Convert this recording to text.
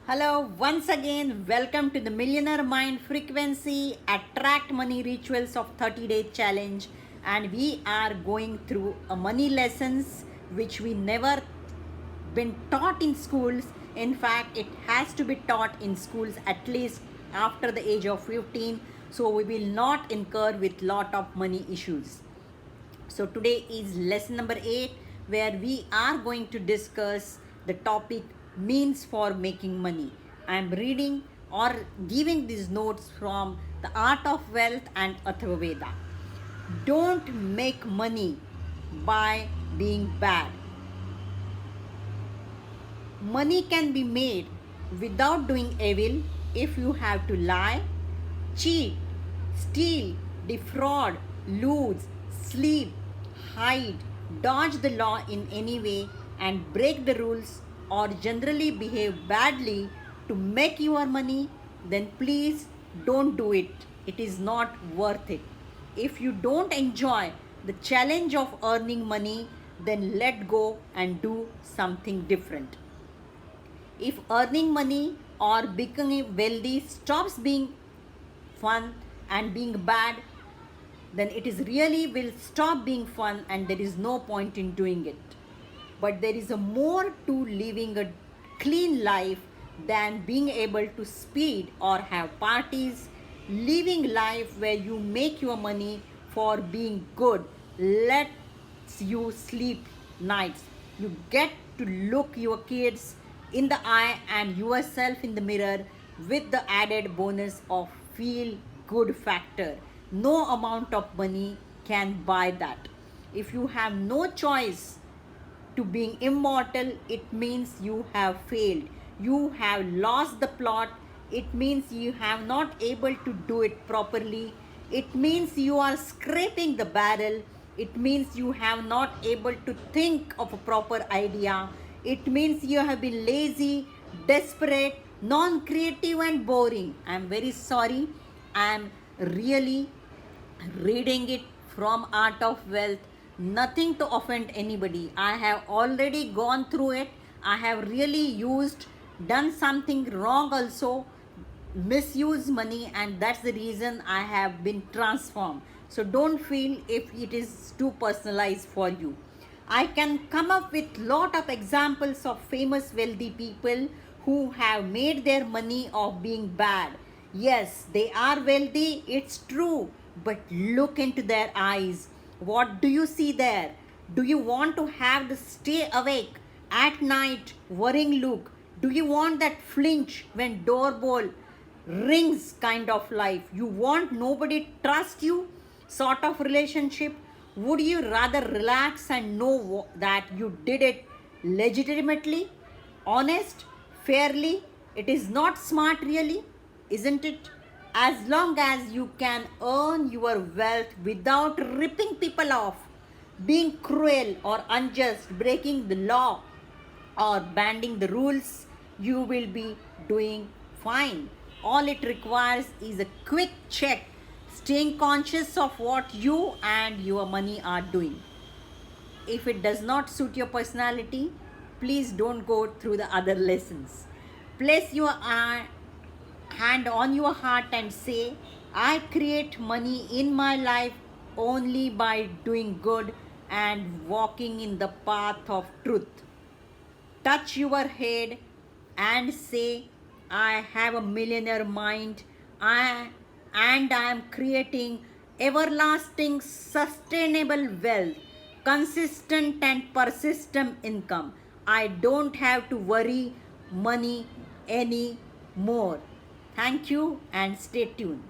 Hello, once again, welcome to the Millionaire Mind Frequency Attract Money Rituals of 30-Day Challenge. And we are going through a money lessons which we never been taught in schools. In fact, it has to be taught in schools at least after the age of 15. So we will not incur with lot of money issues. So today is lesson number 8 where we are going to discuss the topic means for making money. I am reading or giving these notes from The Art of Wealth and Atharva Veda. Don't make money by being bad. Money can be made without doing evil if you have to lie, cheat, steal, defraud, lose, sleep, hide, dodge the law in any way, and break the rules or generally behave badly to make your money, then please don't do it. It is not worth it. If you don't enjoy the challenge of earning money, then let go and do something different. If earning money or becoming wealthy stops being fun and being bad, then it is really will stop being fun and there is no point in doing it. But there is a more to living a clean life than being able to speed or have parties. Living life where you make your money for being good lets you sleep nights. You get to look your kids in the eye and yourself in the mirror with the added bonus of feel good factor. No amount of money can buy that. If you have no choice to being immortal, it means you have failed. You have lost the plot. It means you have not able to do it properly. It means you are scraping the barrel. It means you have not able to think of a proper idea. It means you have been lazy, desperate, non-creative and boring. I am very sorry. I am really reading it from Art of Wealth. Nothing to offend anybody. I have already gone through it. I have really done something wrong also, misuse money, and that's the reason I have been transformed. So don't feel if it is too personalized for you. I can come up with lot of examples of famous wealthy people who have made their money of being bad. Yes, they are wealthy, it's true, but look into their eyes. What do you see there? Do you want to have the stay awake at night worrying look? Do you want that flinch when doorbell rings kind of life? You want nobody trust you sort of relationship? Would you rather relax and know that you did it legitimately, honest, fairly? It is not smart really, isn't it? As long as you can earn your wealth without ripping people off, being cruel or unjust, breaking the law or bending the rules, you will be doing fine. All it requires is a quick check, staying conscious of what you and your money are doing. If it does not suit your personality, please don't go through the other lessons. Place your hand on your heart and say, I create money in my life only by doing good and walking in the path of truth. Touch your head and say, I have a millionaire mind and I am creating everlasting sustainable wealth, consistent and persistent income. I don't have to worry money anymore. Thank you and stay tuned.